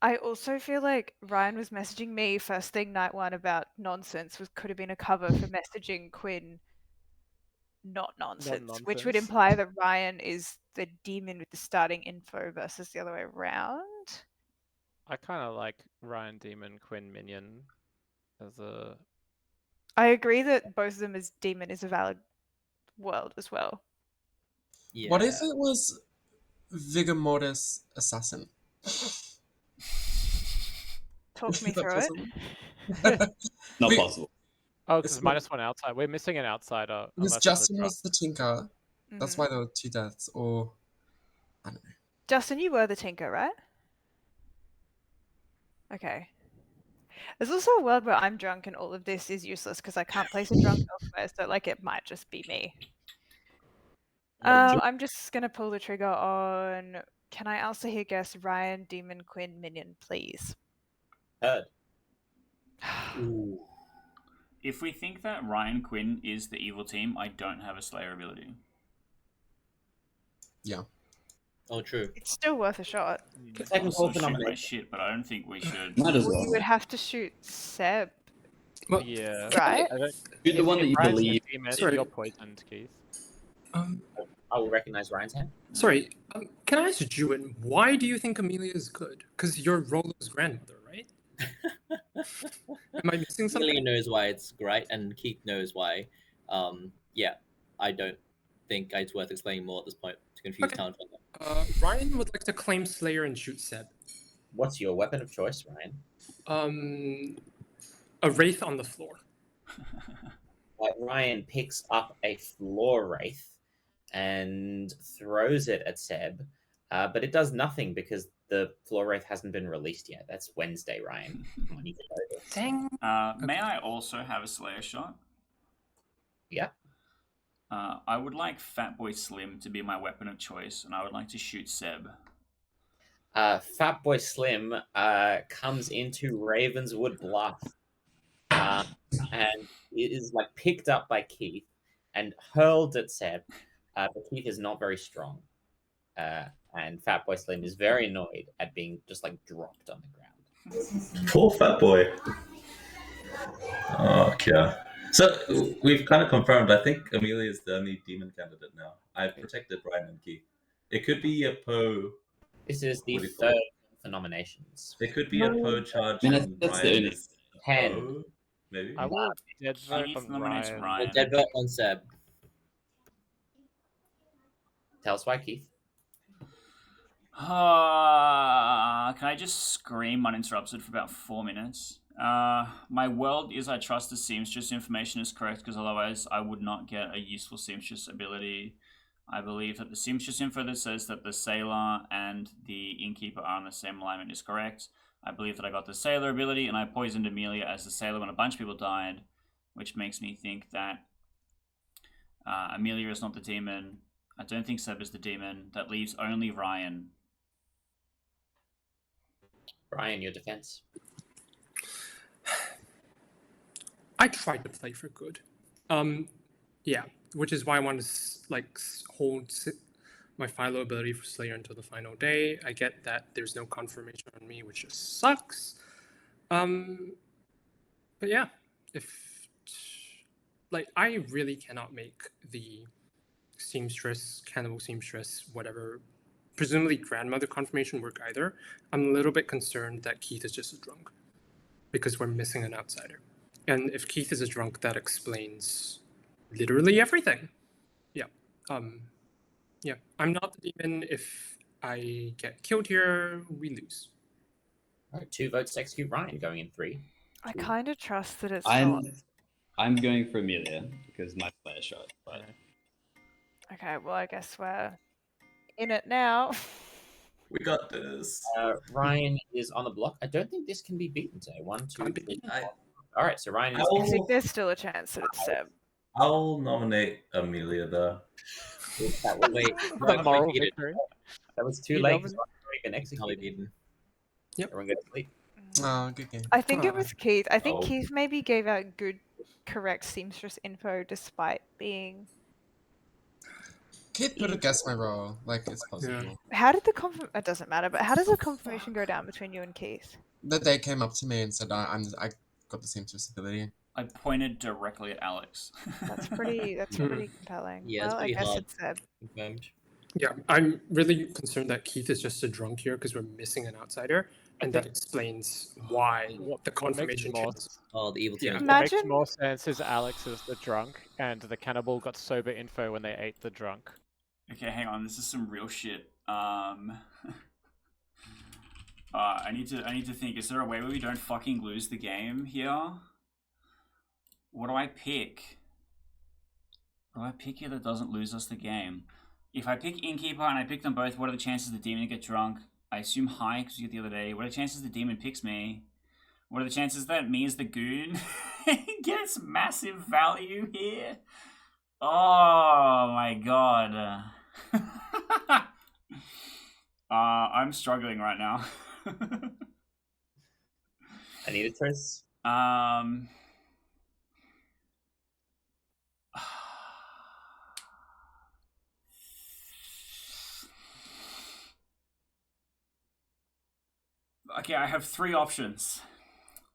I also feel like Ryan was messaging me first thing night 1 about nonsense could have been a cover for messaging Quinn not nonsense, which would nonsense. imply that Ryan is the demon with the starting info versus the other way around. I kind of like Ryan Demon, Quinn Minion as a. I agree that both of them as demon is a valid world as well. Yeah. What if it was Vigor Mortis Assassin? Talk me Is that through possible? it. Not Wait. possible. Oh, It's because -1 outside. We're missing an outsider. Because unless it's a Justin drunk. was the Tinker. That's Mhm. why there were 2 deaths, or I don't know. Justin, you were the Tinker, right? Okay. There's also a world where I'm drunk and all of this is useless because I can't place a drunk elsewhere, so like it might just be me. I'm just gonna pull the trigger on. Can I also hear guess Ryan, Demon, Quinn, Minion, please? Heard. If we think that Ryan Quinn is the evil team, I don't have a Slayer ability. Oh, true. It's still worth a shot. Second Also call for shoot my nomination. shit, but I don't think we should. Might as Well, well. you would have to shoot Seb, Well, Yeah. right? I don't, Shoot the one that you Ryan's the believe. demon, Sorry. you're poisoned, Keith. I will recognize Ryan's hand. Sorry, can I ask Juin, why do you think Amelia is good? Because you're Rolo's grandmother, right? Am I missing something? Amelia knows why it's great, and Keith knows why. Yeah, I don't think it's worth explaining more at this point to confuse Okay. town. Ryan would like to claim Slayer and shoot Seb. What's your weapon of choice, Ryan? A wraith on the floor. Ryan picks up a floor wraith and throws it at Seb, but it does nothing because the floor wraith hasn't been released yet. That's Wednesday, Ryan. You need to know this. Dang. May I also have a Slayer shot? Yeah. I would like Fatboy Slim to be my weapon of choice, and I would like to shoot Seb. Fatboy Slim comes into Ravenswood Bluff and it is like picked up by Keith and hurled at Seb. But Keith is not very strong. And Fatboy Slim is very annoyed at being just like dropped on the ground. Poor Fat Boy. Okay. So we've kind of confirmed. I think Amelia is the only demon candidate now. I've protected Ryan and Keith. It could be a Poe. This is the third for nominations. It could be a Poe charge. I mean, on that's the Ryan only- is Ten. Poe, maybe. I will dead vote Keith on nominates Ryan. Ryan. Dead vote on Seb. Tell us why, Keith. Can I just scream uninterrupted for about 4 minutes? My world is I trust the seamstress information is correct because otherwise I would not get a useful seamstress ability. I believe that the seamstress info that says that the sailor and the innkeeper are on the same alignment is correct. I believe that I got the sailor ability and I poisoned Amelia as the sailor when a bunch of people died, which makes me think that Amelia is not the demon. I don't think Seb is the demon. That leaves only Ryan. Ryan, your defense. I tried to play for good. Yeah, which is why I want to hold my Philo ability for Slayer until the final day. I get that there's no confirmation on me, which just sucks. But yeah, I really cannot make the seamstress, cannibal seamstress, whatever, presumably grandmother confirmation work either. I'm a little bit concerned that Keith is just a drunk because we're missing an outsider. And if Keith is a drunk, that explains literally everything. Yeah. Yeah. I'm not the demon. If I get killed here, we lose. All right, 2 votes to execute Ryan, going in 3. I kind of trust that it's I'm not. I'm going for Amelia because my Slayer shot. But Okay, well, I guess we're in it now. We got this. Ryan is on the block. I don't think this can be beaten today. 1, 2, 3. All right, so Ryan is. I think there's still a chance that it's Seb. I'll nominate Amelia though. That was, Wait, The moral victory. that was too You late. nominate- It's already been executed. Yep. Everyone go to sleep. Oh, good game. I think it was Keith. I think Oh. Keith maybe gave out good, correct seamstress info despite being. Kid could have guessed my role. Like, it's possible. Yeah. How did the confirm? It doesn't matter. But how does the confirmation go down between you and Keith? That they came up to me and said, I got the same ability. I pointed directly at Alex. That's pretty. That's pretty compelling. Yeah, it's well, I pretty guess hard. it's Seb. Confirmed. Yeah, I'm really concerned that Keith is just a drunk here because we're missing an outsider, and that explains why the What makes confirmation more, chance. Oh, the evil Yeah. team. what makes Imagine- more sense is Alex is the drunk and the cannibal got sober info when they ate the drunk. Okay, hang on. This is some real shit. I need to think. Is there a way where we don't fucking lose the game here? What do I pick? What do I pick here that doesn't lose us the game? If I pick Innkeeper and I pick them both, what are the chances the demon get drunk? I assume high because you get the other day. What are the chances the demon picks me? What are the chances that me as the goon gets massive value here? Oh my god. I'm struggling right now. I need a choice. Okay, I have 3 options.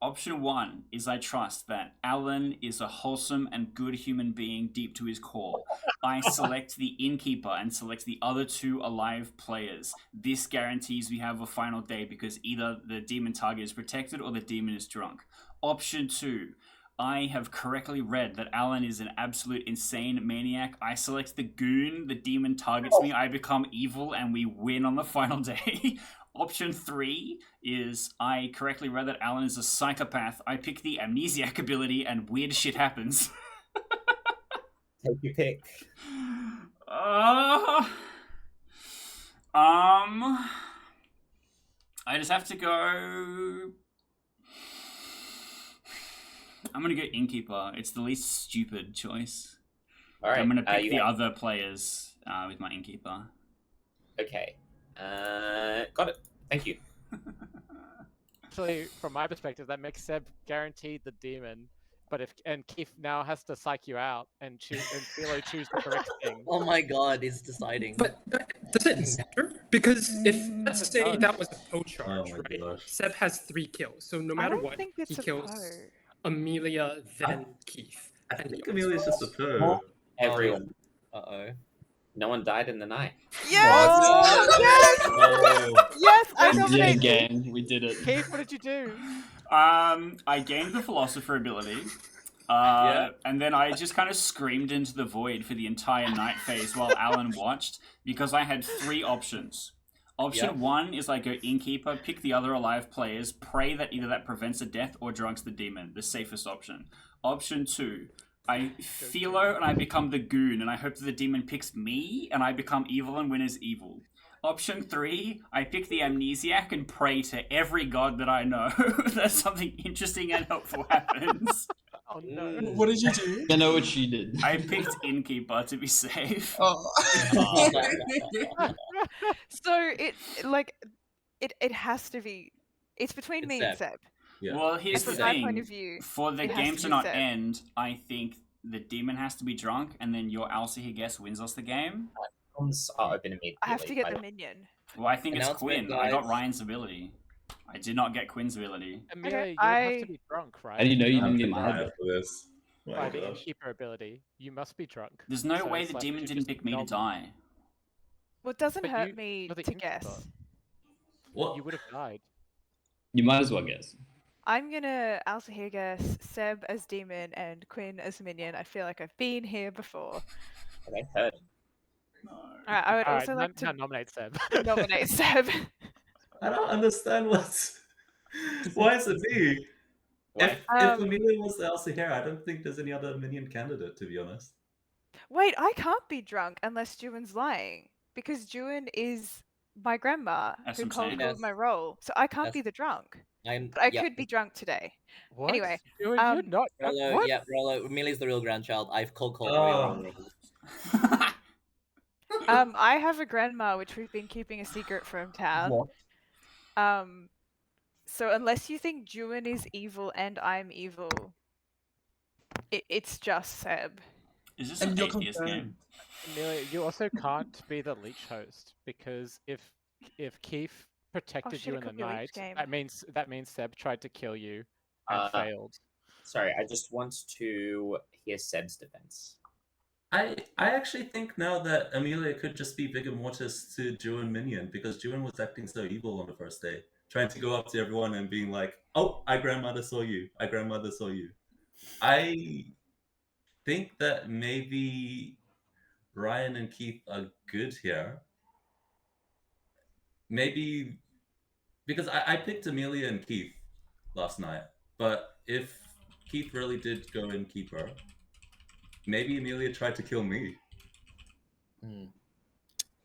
Option 1 is I trust that Alan is a wholesome and good human being deep to his core. I select the innkeeper and select the other 2 alive players. This guarantees we have a final day because either the demon target is protected or the demon is drunk. Option 2, I have correctly read that Alan is an absolute insane maniac. I select the goon, the demon targets me, I become evil, and we win on the final day. Option 3 is I correctly read that Alan is a psychopath. I pick the amnesiac ability and weird shit happens. Take your pick. I just have to go. I'm gonna go Innkeeper. It's the least stupid choice. All right. I'm gonna pick you the have- other players with my Innkeeper. Okay. Got it. Thank you. Actually, from my perspective, that makes Seb guaranteed the demon. But and Keith now has to psych you out and Philo choose the correct thing. Oh my god, he's deciding. But does it matter? Because if let's say does. that was a Poe charge, Oh my right? gosh. Seb has 3 kills, so no I matter don't what, think it's he a kills Poe. Amelia, then Keith. I and think he Amelia's just a also- pro. Everyone. Uh-oh. No one died in the night. Yes! Yes! Oh. Yes! I We did it nominate again. We did it. Keith, what did you do? I gained the Philosopher ability. And then I just kind of screamed into the void for the entire night phase while Alan watched, because I had 3 options. Option 1 is I go Innkeeper, pick the other alive players, pray that either that prevents a death or drunks the demon, the safest option. Option 2, I Philo and I become the goon, and I hope that the demon picks me, and I become evil and win as evil. Option 3, I pick the Amnesiac and pray to every god that I know that something interesting and helpful happens. Oh no. What did you do? I know what she did. I picked Innkeeper to be safe. Oh. So it has to be. It's between It's me and Seb. Yeah. Well, here's From the my thing. point of view, For the it has game to to be not Seb. end, I think the demon has to be drunk, and then your Alcihir guess wins us the game. Comms are open immediately. I have to get by the minion. Well, I think it's Announcement, Quinn. I got guys. Ryan's ability. I did not get Quinn's ability. Amelia, Okay, you would have I- to be drunk, right? How do you know you I'm didn't get gonna my die ability? for this. Oh By my the gosh. Innkeeper ability, you must be drunk. There's no So way it's the like demon you didn't just pick me to nom- die. Well, it doesn't But hurt you- me you're the to Innkeeper. guess. What? You would have died. You might as well guess. I'm gonna Alcihir guess Seb as demon and Quinn as minion. I feel like I've been here before. Okay, heard. No. Alright, I would All also right, like now to nominate Seb. nominate Seb. I don't understand what's. Why is it me? Why? If Um, Amelia was the Alcihir, I don't think there's any other minion candidate, to be honest. Wait, I can't be drunk unless Juan's lying. Because Juan is my grandma That's who what I'm saying. called my role. So I can't That's- be the drunk. I'm. But I yeah, could be drunk today. What? Anyway, you're um, not. Rollo, What? yeah, Rollo. Amelia's the real grandchild. I've cold called Oh. Rollo. I have a grandma which we've been keeping a secret from town. What? So unless you think Juan is evil and I'm evil, it's just Seb. Is this And an you're atheist game? Amelia, you also can't be the leech host because if Keith protected shit, you it in the could be a leech night, game. that means Seb tried to kill you and failed. Sorry, I just want to hear Seb's defense. I actually think now that Amelia could just be Vigor Mortis to Juan Minion, because Juan was acting so evil on the first day, trying to go up to everyone and being like, "Oh, I grandmother saw you. I grandmother saw you." I think that maybe Ryan and Keith are good here. Maybe because I picked Amelia and Keith last night, but if Keith really did go in keeper, maybe Amelia tried to kill me.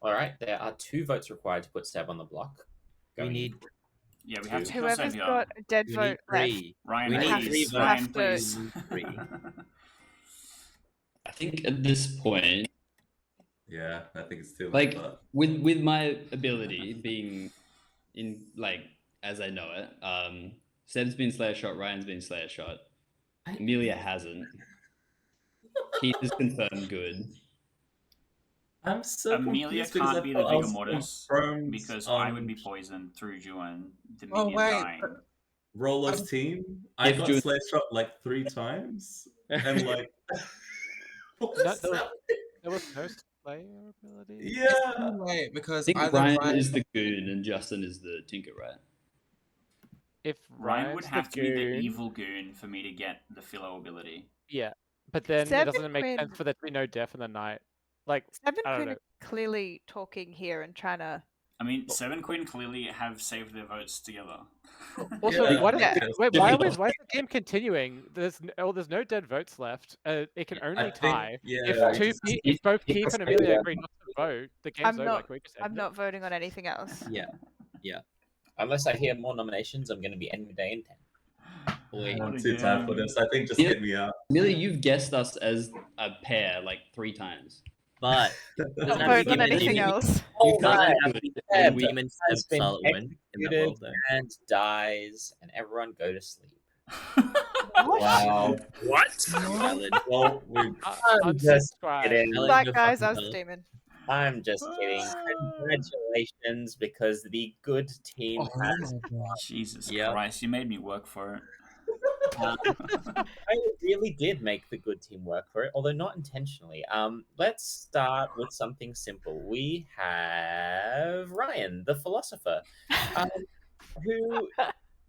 All right, there are 2 votes required to put Seb on the block. We Going need. Yeah, we have to kill Whoever's Savior. got a dead We vote need left. 3. Ryan, We need please. 3 Ryan, votes. please. We need 3. I think at this point, Yeah, I think it's still like but with my ability being in as I know it, Seb's been Slayer shot, Ryan's been Slayer shot, Amelia hasn't. Keith is confirmed good. I'm so Amelia confused because can't I be the thought I Vigor was Mortis confirmed because I would on be poisoned through Juan, the Oh, minion wait. dying. Rollo's team. I If got Juan- Slayer shot like 3 times, and like, what No, is there was- that? There was no Slayer ability. Yeah. Wait, I because think either Ryan is the goon and Justin is the tinker, right? If Ryan would Ryan's have the to be the goon- evil goon for me to get the Philo ability. Yeah, but then Seb it doesn't and make Quinn- sense for there to be no death in the night. Like, Seb and I don't Quinn know. are clearly talking here and trying to I mean, Seb and Quinn clearly have saved their votes together. Also, Yeah. why does Yeah. wait? Why is the game continuing? There's no dead votes left. It can only tie if if both Keith and Amelia agree not to vote. The game's over. Like we just I'm end not voting on anything else. Yeah. Unless I hear more nominations, I'm going to be ending the day in 10. Wait. I'm too tired for this. I think just Yeah. get me out. Amelia, you've guessed us as a pair like 3 times. But Not That voting on agreement- anything else. you Right, can't I do mean, it. Seb Agreement has Seb been Silent win in that executed world, though. and dies, and everyone go to sleep. Wow. What? Alan. Well, we I'm just unsubscribe. kidding. Alan, Black go guys, fucking us tell us. demon. I'm just kidding. Congratulations, because the good team Oh has. my god. Jesus Yep. Christ, you made me work for it. I really did make the good team work for it, although not intentionally. Let's start with something simple. We have Ryan, the philosopher, who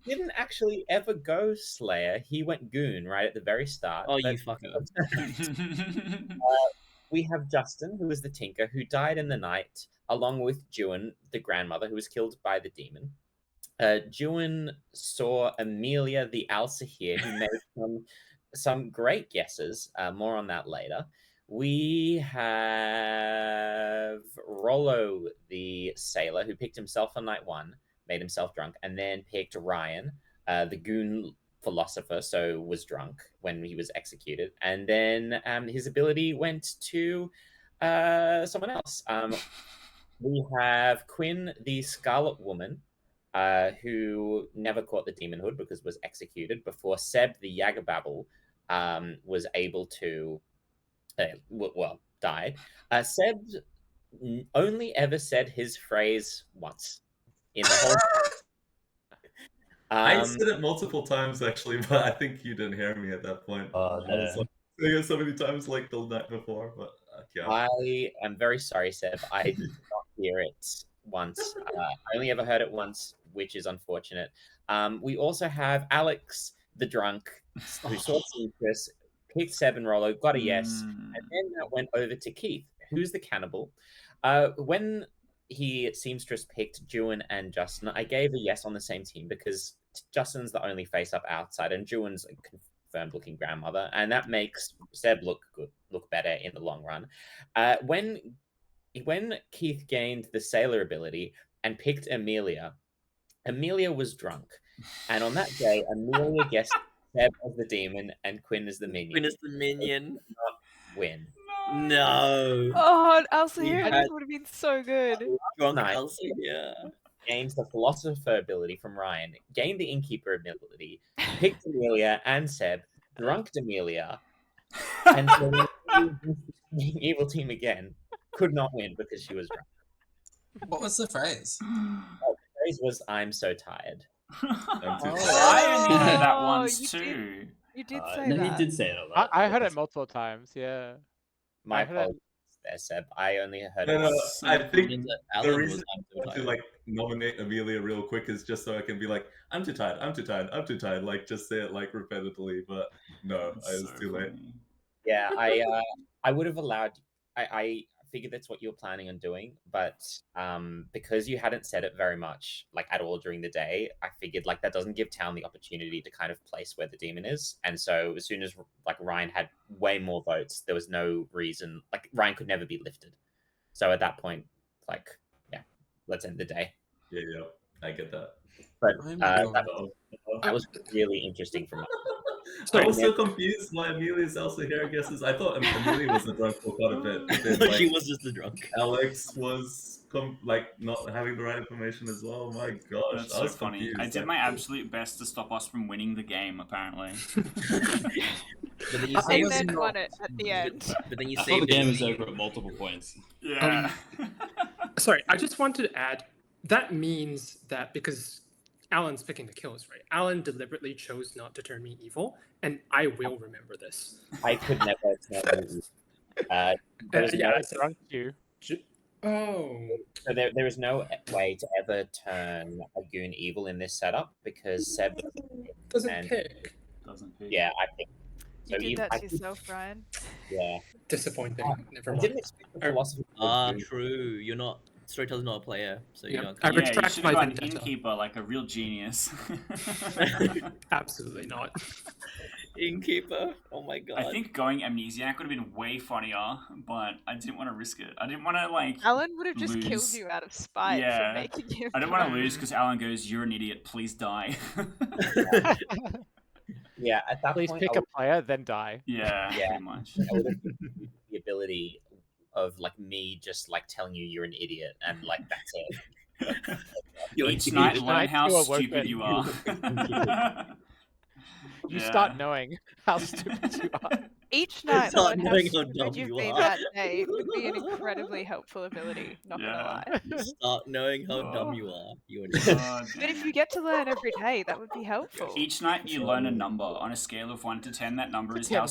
didn't actually ever go Slayer. He went Goon right at the very start. Oh, but- you fucker. We have Justin, who was the Tinker, who died in the night, along with Juan, the grandmother, who was killed by the demon. Juan saw Amelia the Alsahir, who made some great guesses. More on that later. We have Rollo, the sailor, who picked himself on night 1, made himself drunk, and then picked Ryan, the goon philosopher, so was drunk when he was executed. And then his ability went to someone else. We have Quinn, the Scarlet Woman, who never caught the demon hood because was executed before Seb, the Yagababble, was able to, died. Seb only ever said his phrase once in the whole. I said it multiple times actually, but I think you didn't hear me at that point. Oh, I was like saying it so many times like the night before, but yeah. I am very sorry, Seb. I did not hear it once. I only ever heard it once, which is unfortunate. We also have Alex, the drunk, who saw Seamstress, picked Seb and Rollo, got a yes, and then that went over to Keith, who's the cannibal. When he Seamstress picked Juan and Justin, I gave a yes on the same team because Justin's the only face-up outside, and Juan's a confirmed-looking grandmother, and that makes Seb look better in the long run. When Keith gained the sailor ability and picked Amelia, Amelia was drunk, and on that day, Amelia guessed Seb as the demon and Quinn as the minion. Quinn is the minion. Win. No. Oh, We Alsahir, had- this would have been so good. Drunk Nice. Elsie, yeah. Gained the philosopher ability from Ryan, gained the innkeeper ability, picked Amelia and Seb, drunked Amelia, and so the evil team again could not win because she was drunk. What was the phrase? The phrase was "I'm so tired." I'm too I only heard that Oh, once you too. You did say No, that. he did say it a lot. I heard it multiple times. Yeah. My I heard it- apologies there, Seb. I only heard No, it no, once. I think Means that the Alan was reason I'm so I want to tired. like nominate Amelia real quick is just so I can be like, I'm too tired, I'm too tired, I'm too tired. Like just say it like repetitively, but no, That's I was so too late. funny. Yeah, I would have allowed. I figured that's what you were planning on doing, but because you hadn't said it very much, like at all during the day, I figured like that doesn't give Town the opportunity to kind of place where the demon is. And so as soon as like Ryan had way more votes, there was no reason like Ryan could never be lifted. So at that point, like yeah, let's end the day. Yeah, I get that. But Oh my God. that was really interesting for me. I was so confused why Amelia's also here guesses. I thought Amelia was the drunk for quite a bit, but then She like was just the drunk. Alex was like not having the right information as well. My gosh, That's I so was funny. confused. I did my absolute best to stop us from winning the game, apparently. But then you I saved was then it. not- won it at the end. But then you I thought saved the game it. was over at multiple points. Yeah. Sorry, I just wanted to add that means that because Alan's picking the kills, right? Alan deliberately chose not to turn me evil, and I will remember this. I could never tell you. There was yeah, no- I said- Drunk you. Oh, So there is no way to ever turn a goon evil in this setup because Seb doesn't And- pick. Doesn't pick. yeah, I think You did that I to yourself, Brian. yeah. Disappointing. Never I mind. didn't expect the philosophy. Ah, true. You're not Storyteller's not a player, so you Yeah, don't. I Yeah, you retract should my have gone vendetta. innkeeper like a real genius. Absolutely not. Innkeeper. Oh my god. I think going amnesiac would have been way funnier, but I didn't want to risk it. I didn't want to like. Alan would have just killed lose. you out of spite Yeah. for making him. I don't want to lose because Alan goes, "You're an idiot. Please die." Yeah, at that Please point, pick I a player, then die. yeah, Yeah. pretty much. would have given you the ability of like me just like telling you you're an idiot and like that's it. You're Each an night, idiot. learn night how you are stupid woken. you are. You Yeah. start knowing how stupid you are. Each night, Start learn how knowing how stupid dumb you've you been are. that day would be an incredibly helpful ability. Not Yeah. gonna lie. Start knowing how dumb Oh. you are. You're an idiot. But if you get to learn every day, that would be helpful. Each night you learn a number on a scale of 1 to 10. That number is Tim, how how